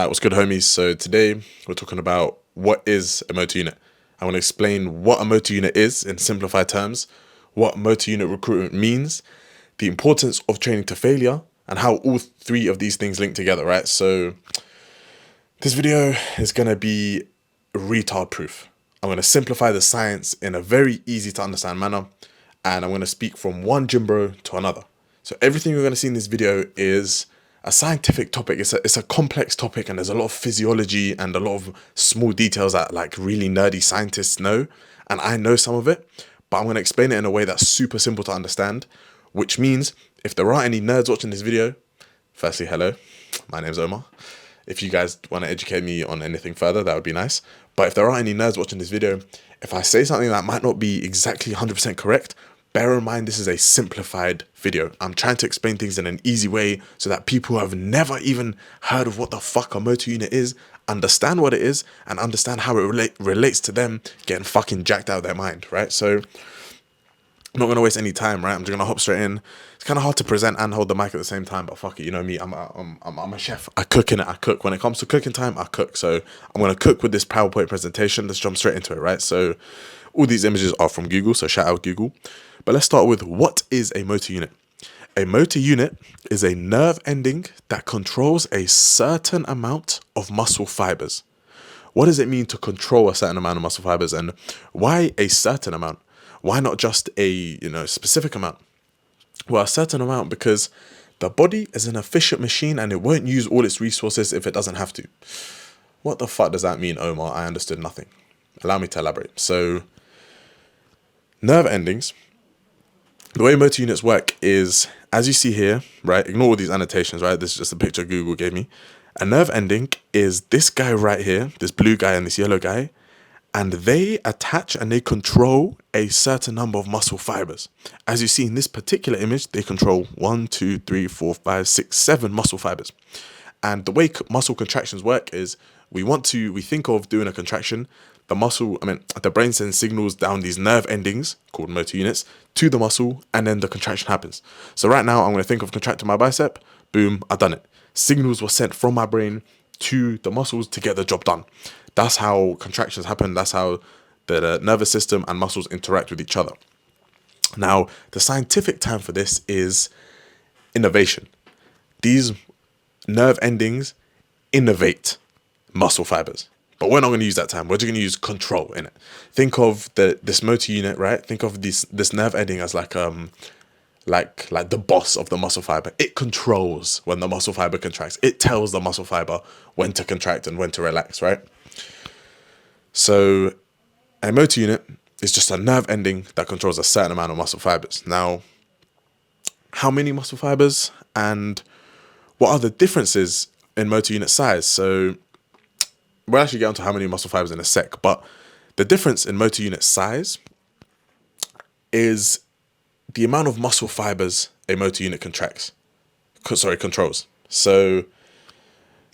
What's good, homies? So today we're talking about what is a motor unit. I want to explain what a motor unit is in simplified terms, what motor unit recruitment means, the importance of training to failure, and how all three of these things link together, right? So this video is going to be retard proof. I'm going to simplify the science in a very easy to understand manner, and I'm going to speak from one gym bro to another. So everything you're going to see in this video is a scientific topic. It's a complex topic, and there's a lot of physiology and a lot of small details that like really nerdy scientists know, and I know some of it, but I'm going to explain it in a way that's super simple to understand, which means if there are any nerds watching this video, firstly, hello, my name's Omar. If you guys want to educate me on anything further, that would be nice. But if there are any nerds watching this video, if I say something that might not be exactly 100% correct, bear in mind this is a simplified video. I'm trying to explain things in an easy way so that people who have never even heard of what the fuck a motor unit is understand what it is and understand how it relates to them getting fucking jacked out of their mind, right? So I'm not going to waste any time, right? I'm just going to hop straight in. It's kind of hard to present and hold the mic at the same time, but fuck it, you know me, I'm a chef. I cook in it, I cook. When it comes to cooking time, I cook. So I'm going to cook with this PowerPoint presentation. Let's jump straight into it, right? So all these images are from Google, so shout out Google. But let's start with, what is a motor unit? A motor unit is a nerve ending that controls a certain amount of muscle fibers. What does it mean to control a certain amount of muscle fibers, and why a certain amount? Why not just a specific amount? Well, a certain amount because the body is an efficient machine and it won't use all its resources if it doesn't have to. What the fuck does that mean, Omar? I understood nothing. Allow me to elaborate. So, nerve endings, the way motor units work is, as you see here, right? Ignore all these annotations, right? This is just a picture Google gave me. A nerve ending is this guy right here, this blue guy and this yellow guy, and they attach and they control a certain number of muscle fibers. As you see in this particular image, they control 1, 2, 3, 4, 5, 6, 7 muscle fibers. And the way muscle contractions work is we think of doing a contraction, the brain sends signals down these nerve endings called motor units to the muscle, and then the contraction happens. So right now I'm going to think of contracting my bicep, boom, I've done it. Signals were sent from my brain to the muscles to get the job done. That's how contractions happen. That's how the nervous system and muscles interact with each other. Now, the scientific term for this is innovation. These nerve endings innovate muscle fibers. But we're not going to use that term. We're just going to use control in it. Think of this motor unit, right? Think of this nerve ending as like the boss of the muscle fiber. It controls when the muscle fiber contracts. It tells the muscle fiber when to contract and when to relax, right? So a motor unit is just a nerve ending that controls a certain amount of muscle fibers. Now, how many muscle fibers and what are the differences in motor unit size? So we'll actually get onto how many muscle fibers in a sec, but the difference in motor unit size is the amount of muscle fibers a motor unit controls. So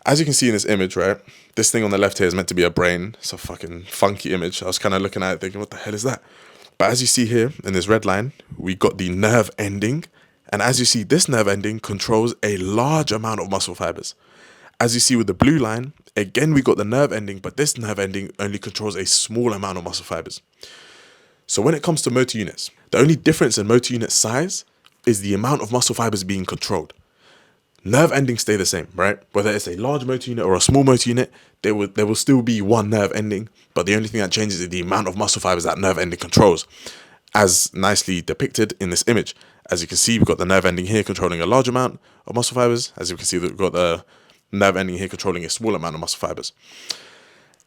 as you can see in this image, right, this thing on the left here is meant to be a brain. It's a fucking funky image. I was kind of looking at it thinking, what the hell is that? But as you see here in this red line, we got the nerve ending. And as you see, this nerve ending controls a large amount of muscle fibers. As you see with the blue line, again, we got the nerve ending, but this nerve ending only controls a small amount of muscle fibers. So when it comes to motor units, the only difference in motor unit size is the amount of muscle fibers being controlled. Nerve endings stay the same, right? Whether it's a large motor unit or a small motor unit, there will still be one nerve ending, but the only thing that changes is the amount of muscle fibers that nerve ending controls, as nicely depicted in this image. As you can see, we've got the nerve ending here controlling a large amount of muscle fibers. As you can see, we've got the nerve ending here controlling a small amount of muscle fibers.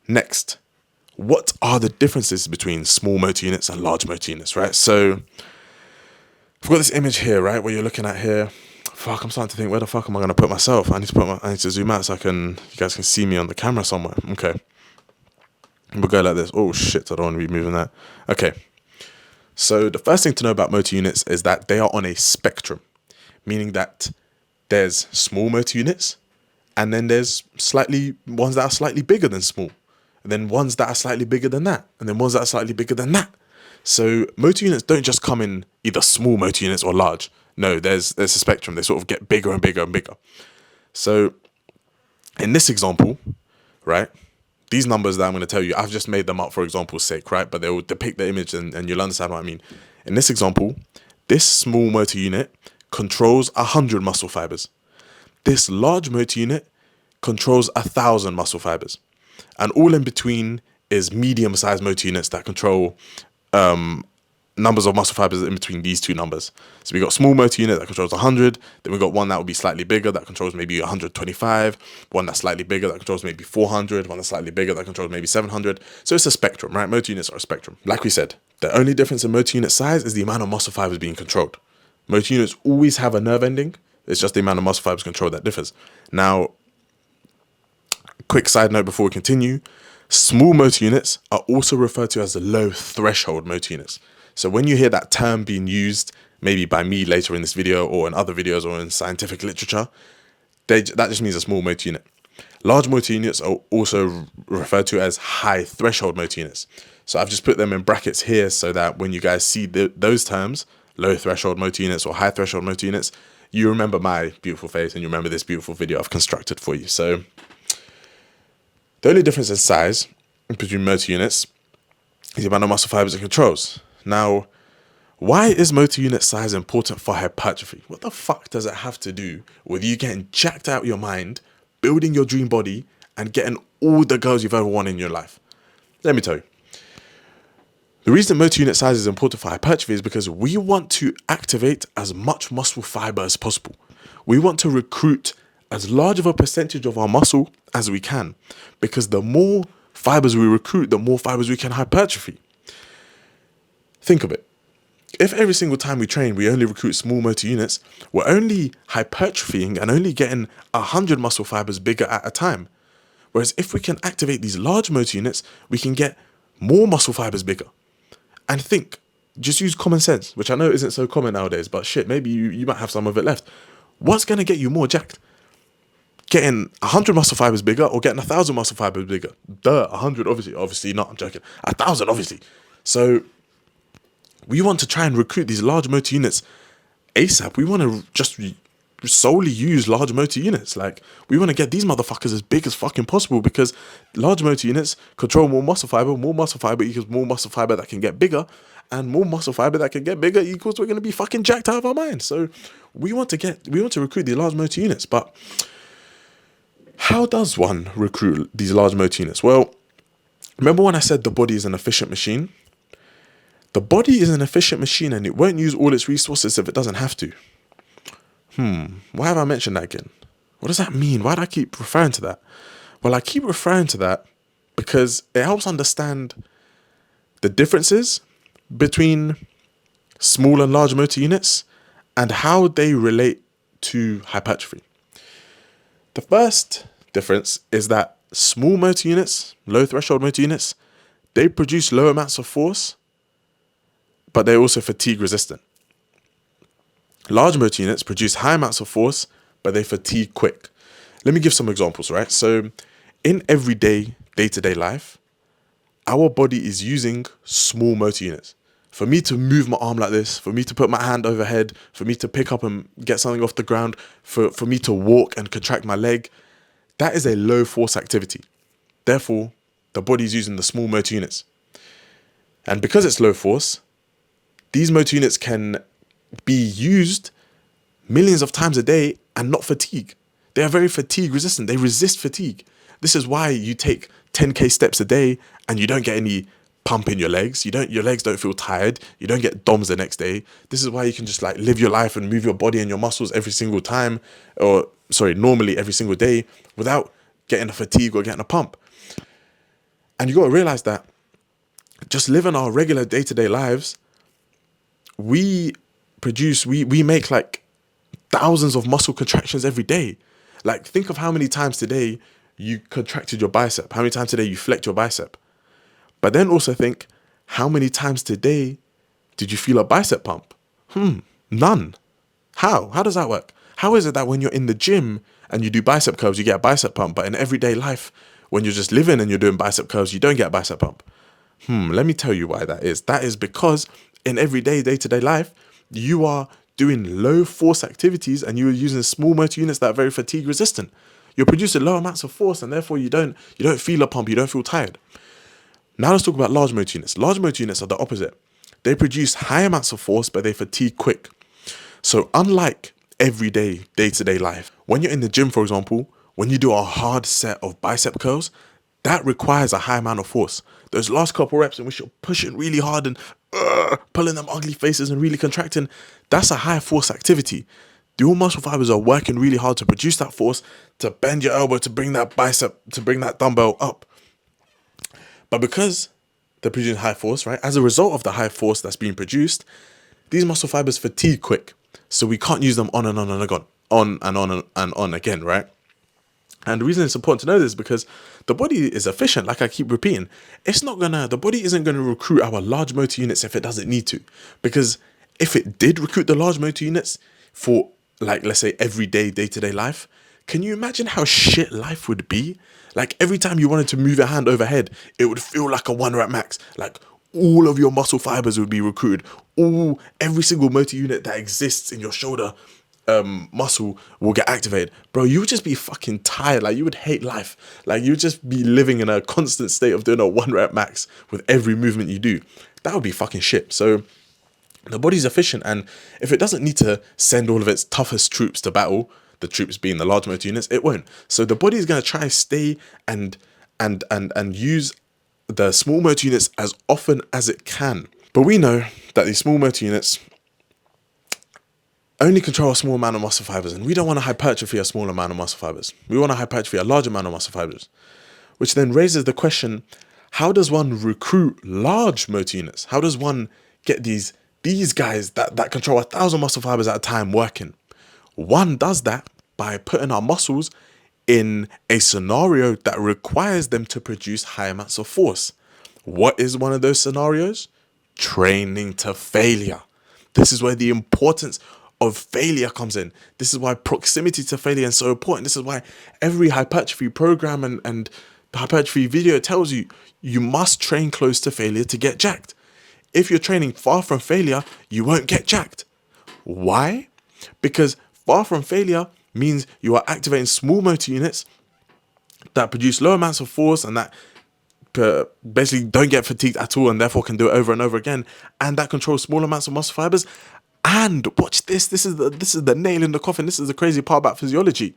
Next, what are the differences between small motor units and large motor units, right? So we've got this image here, right, where you're looking at here. Fuck, I'm starting to think, where the fuck am I going to put myself? I need to zoom out so you guys can see me on the camera somewhere. Okay. We'll go like this. Oh shit, I don't want to be moving that. Okay. So the first thing to know about motor units is that they are on a spectrum, meaning that there's small motor units, and then there's ones that are slightly bigger than small, and then ones that are slightly bigger than that, and then ones that are slightly bigger than that. So motor units don't just come in either small motor units or large. No, there's a spectrum. They sort of get bigger and bigger and bigger. So In this example, right, these numbers that I'm going to tell you, I've just made them up for example's sake, right? But they will depict the image and you'll understand what I mean. In this example, this small motor unit controls 100 muscle fibers. This large motor unit controls 1,000 muscle fibers. And all in between is medium-sized motor units that control numbers of muscle fibers in between these two numbers. So we got small motor unit that controls 100, then we got one that will be slightly bigger that controls maybe 125, one that's slightly bigger that controls maybe 400, one that's slightly bigger that controls maybe 700. So it's a spectrum, right? Motor units are a spectrum. Like we said, the only difference in motor unit size is the amount of muscle fibers being controlled. Motor units always have a nerve ending. It's just the amount of muscle fibers controlled that differs. Now, quick side note before we continue, small motor units are also referred to as the low threshold motor units. So when you hear that term being used, maybe by me later in this video or in other videos or in scientific literature, that just means a small motor unit. Large motor units are also referred to as high threshold motor units. So I've just put them in brackets here so that when you guys see those terms, low threshold motor units or high threshold motor units, you remember my beautiful face and you remember this beautiful video I've constructed for you. So the only difference in size between motor units is the amount of muscle fibers it controls. Now, why is motor unit size important for hypertrophy? What the fuck does it have to do with you getting jacked out of your mind, building your dream body, and getting all the girls you've ever wanted in your life? Let me tell you. The reason motor unit size is important for hypertrophy is because we want to activate as much muscle fiber as possible. We want to recruit as large of a percentage of our muscle as we can, because the more fibers we recruit, the more fibers we can hypertrophy. Think of it. If every single time we train, we only recruit small motor units, we're only hypertrophying and only getting 100 muscle fibers bigger at a time. Whereas if we can activate these large motor units, we can get more muscle fibers bigger. And think, just use common sense, which I know isn't so common nowadays, but shit, maybe you might have some of it left. What's going to get you more jacked? Getting 100 muscle fibers bigger or getting 1,000 muscle fibers bigger? 100, obviously not, I'm joking. 1,000, obviously. So we want to try and recruit these large motor units ASAP. We want to just solely use large motor units. Like, we want to get these motherfuckers as big as fucking possible, because large motor units control more muscle fiber equals more muscle fiber that can get bigger, and more muscle fiber that can get bigger equals we're going to be fucking jacked out of our minds. So we want to recruit these large motor units. But how does one recruit these large motor units? Well, remember when I said the body is an efficient machine? The body is an efficient machine and it won't use all its resources if it doesn't have to. Why have I mentioned that again? What does that mean? Why do I keep referring to that? Well, I keep referring to that because it helps understand the differences between small and large motor units and how they relate to hypertrophy. The first difference is that small motor units, low threshold motor units, they produce low amounts of force, but they're also fatigue resistant. Large motor units produce high amounts of force, but they fatigue quick. Let me give some examples, right? So in everyday, day-to-day life, our body is using small motor units. For me to move my arm like this, for me to put my hand overhead, for me to pick up and get something off the ground, for me to walk and contract my leg, that is a low force activity. Therefore, the body is using the small motor units. And because it's low force, these motor units can be used millions of times a day and not fatigue. They are very fatigue resistant. They resist fatigue. This is why you take 10k steps a day and you don't get any pump in your legs. Your legs don't feel tired. You don't get DOMS the next day. This is why you can just like live your life and move your body and your muscles every single time, normally every single day without getting a fatigue or getting a pump. And you got to realize that just living our regular day-to-day lives, we make like thousands of muscle contractions every day. Like, think of how many times today you contracted your bicep, how many times today you flexed your bicep. But then also think, how many times today did you feel a bicep pump? None. How does that work? How is it that when you're in the gym and you do bicep curls, you get a bicep pump, but in everyday life, when you're just living and you're doing bicep curls, you don't get a bicep pump? Let me tell you why that is. That is because in everyday, day-to-day life, you are doing low force activities and you are using small motor units that are very fatigue resistant. you're producing low amounts of force, and therefore you don't feel a pump, you don't feel tired. Now let's talk about large motor units. Large motor units are the opposite. They produce high amounts of force, but they fatigue quick. So unlike everyday, day-to-day life, when you're in the gym, for example, when you do a hard set of bicep curls, that requires a high amount of force. Those last couple reps in which you're pushing really hard and pulling them ugly faces and really contracting, that's a high force activity. Your muscle fibers are working really hard to produce that force, to bend your elbow, to bring that bicep, to bring that dumbbell up. But because they're producing high force, right, as a result of the high force that's being produced, these muscle fibers fatigue quick. So we can't use them on and on and again, on again, right? And the reason it's important to know this is because the body is efficient, like I keep repeating. The body isn't going to recruit our large motor units if it doesn't need to. Because if it did recruit the large motor units for, like, let's say everyday, day-to-day life, can you imagine how shit life would be? Like, every time you wanted to move your hand overhead, it would feel like a 1 rep max. Like, all of your muscle fibers would be recruited. Every single motor unit that exists in your shoulder muscle will get activated. Bro, you would just be fucking tired. Like, you would hate life. Like, you would just be living in a constant state of doing a 1 rep max with every movement you do. That would be fucking shit. So the body's efficient, and if it doesn't need to send all of its toughest troops to battle, the troops being the large motor units, it won't. So the body is going to try and stay and use the small motor units as often as it can. But we know that these small motor units only control a small amount of muscle fibers, and we don't want to hypertrophy a small amount of muscle fibers. We want to hypertrophy a large amount of muscle fibers, which then raises the question, how does one recruit large motor units? How does one get these guys that control 1,000 muscle fibers at a time working? One does that by putting our muscles in a scenario that requires them to produce high amounts of force. What is one of those scenarios? Training to failure. This is where the importance of failure comes in. This is why proximity to failure is so important. This is why every hypertrophy program and hypertrophy video tells you, you must train close to failure to get jacked. If you're training far from failure, you won't get jacked. Why? Because far from failure means you are activating small motor units that produce low amounts of force and that basically don't get fatigued at all, and therefore can do it over and over again, and that controls small amounts of muscle fibers. And watch this. This is the nail in the coffin. This is the crazy part about physiology.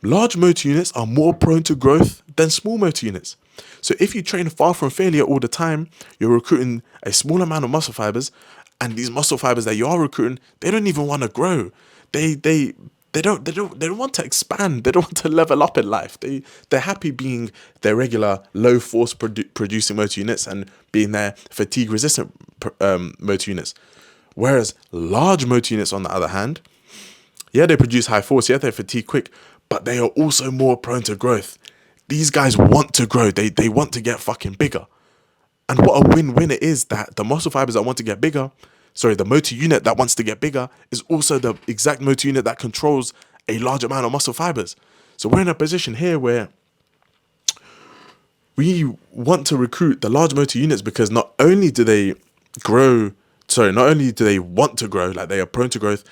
Large motor units are more prone to growth than small motor units. So if you train far from failure all the time, you're recruiting a small amount of muscle fibers, and these muscle fibers that you are recruiting, they don't even want to grow. They don't want to expand. They don't want to level up in life. They're happy being their regular low force producing motor units and being their fatigue resistant motor units. Whereas large motor units, on the other hand, yeah, they produce high force, yeah, they fatigue quick, but they are also more prone to growth. These guys want to grow. They want to get fucking bigger. And what a win-win it is that the muscle fibers that want to get bigger, the motor unit that wants to get bigger is also the exact motor unit that controls a large amount of muscle fibers. So we're in a position here where we want to recruit the large motor units because not only do they want to grow, like they are prone to growth,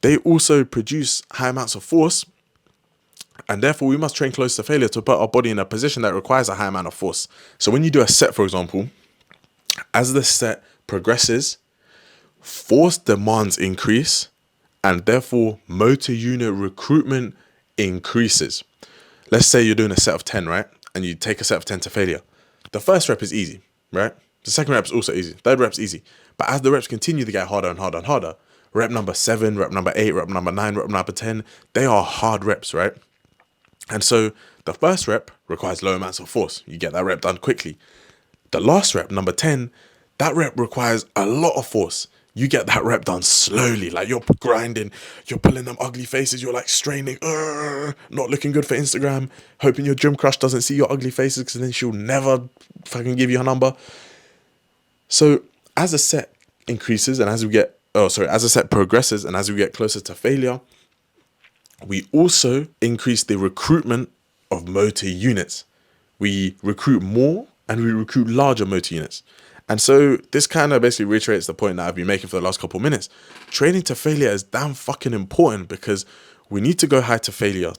they also produce high amounts of force, and therefore we must train close to failure to put our body in a position that requires a high amount of force. So when you do a set, for example, as the set progresses, force demands increase, and therefore motor unit recruitment increases. Let's say you're doing a set of 10, right? And you take a set of 10 to failure. The first rep is easy, right? The second rep is also easy. Third rep's easy. But as the reps continue to get harder and harder and harder, rep number 7, rep number 8, rep number 9, rep number 10, they are hard reps, right? And so the first rep requires low amounts of force. You get that rep done quickly. The last rep, number 10, that rep requires a lot of force. You get that rep done slowly, like you're grinding, you're pulling them ugly faces, you're like straining, not looking good for Instagram, hoping your gym crush doesn't see your ugly faces because then she'll never fucking give you her number. So as a set increases and as a set progresses and as we get closer to failure, we also increase the recruitment of motor units. We recruit more and we recruit larger motor units. And so this kind of basically reiterates the point that I've been making for the last couple of minutes. Training to failure is damn fucking important because we need to go high to failure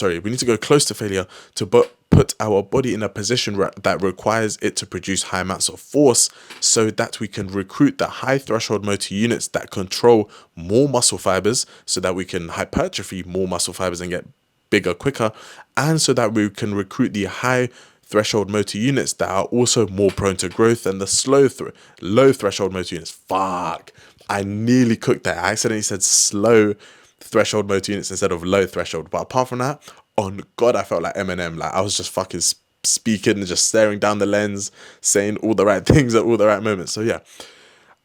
we need to go close to failure to put our body in a position that requires it to produce high amounts of force, so that we can recruit the high threshold motor units that control more muscle fibers, so that we can hypertrophy more muscle fibers and get bigger quicker, and so that we can recruit the high threshold motor units that are also more prone to growth than the low threshold motor units. Fuck, I nearly cooked that. I accidentally said slow threshold motor units instead of low threshold. But apart from that, on God, I felt like Eminem. Like I was just fucking speaking and just staring down the lens, saying all the right things at all the right moments. So yeah,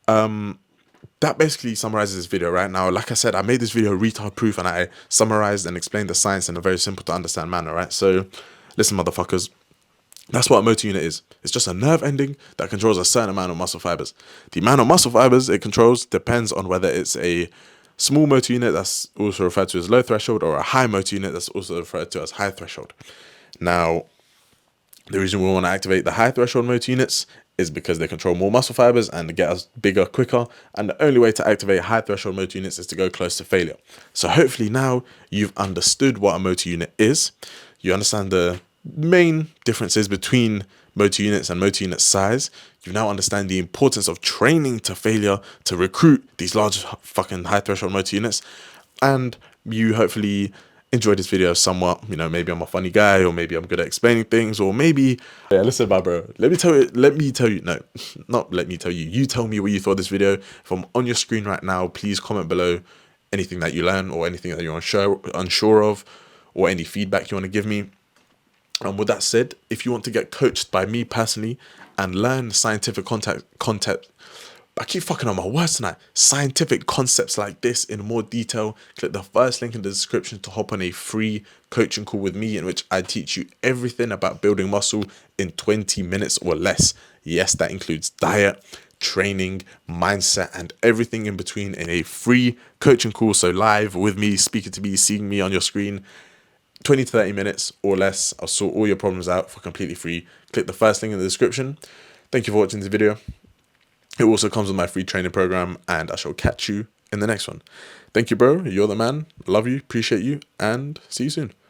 that basically summarizes this video right now. Like I said, I made this video retard proof, and I summarized and explained the science in a very simple to understand manner, right? So listen, motherfuckers. That's what a motor unit is. It's just a nerve ending that controls a certain amount of muscle fibers. The amount of muscle fibers it controls depends on whether it's a small motor unit, that's also referred to as low threshold, or a high motor unit, that's also referred to as high threshold. Now, the reason we want to activate the high threshold motor units is because they control more muscle fibers and get us bigger quicker. And the only way to activate high threshold motor units is to go close to failure. So hopefully now you've understood what a motor unit is. You understand the main differences between motor units and motor unit size. You now understand the importance of training to failure to recruit these large fucking high threshold motor units. And you hopefully enjoyed this video somewhat. You know, maybe I'm a funny guy, or maybe I'm good at explaining things, or maybe, yeah, listen, my bro, let me tell you, no, not let me tell you, you tell me what you thought of this video. If I'm on your screen right now, please comment below anything that you learn, or anything that you're unsure of, or any feedback you want to give me. And with that said, if you want to get coached by me personally and learn scientific content, I keep fucking on my words tonight, scientific concepts like this in more detail, click the first link in the description to hop on a free coaching call with me, in which I teach you everything about building muscle in 20 minutes or less. Yes, that includes diet, training, mindset, and everything in between, in a free coaching call. So live with me, speaking to me, seeing me on your screen. 20 to 30 minutes or less. I'll sort all your problems out for completely free. Click the first link in the description. Thank you for watching this video. It also comes with my free training program, and I shall catch you in the next one. Thank you, bro. You're the man. Love you, appreciate you, and see you soon.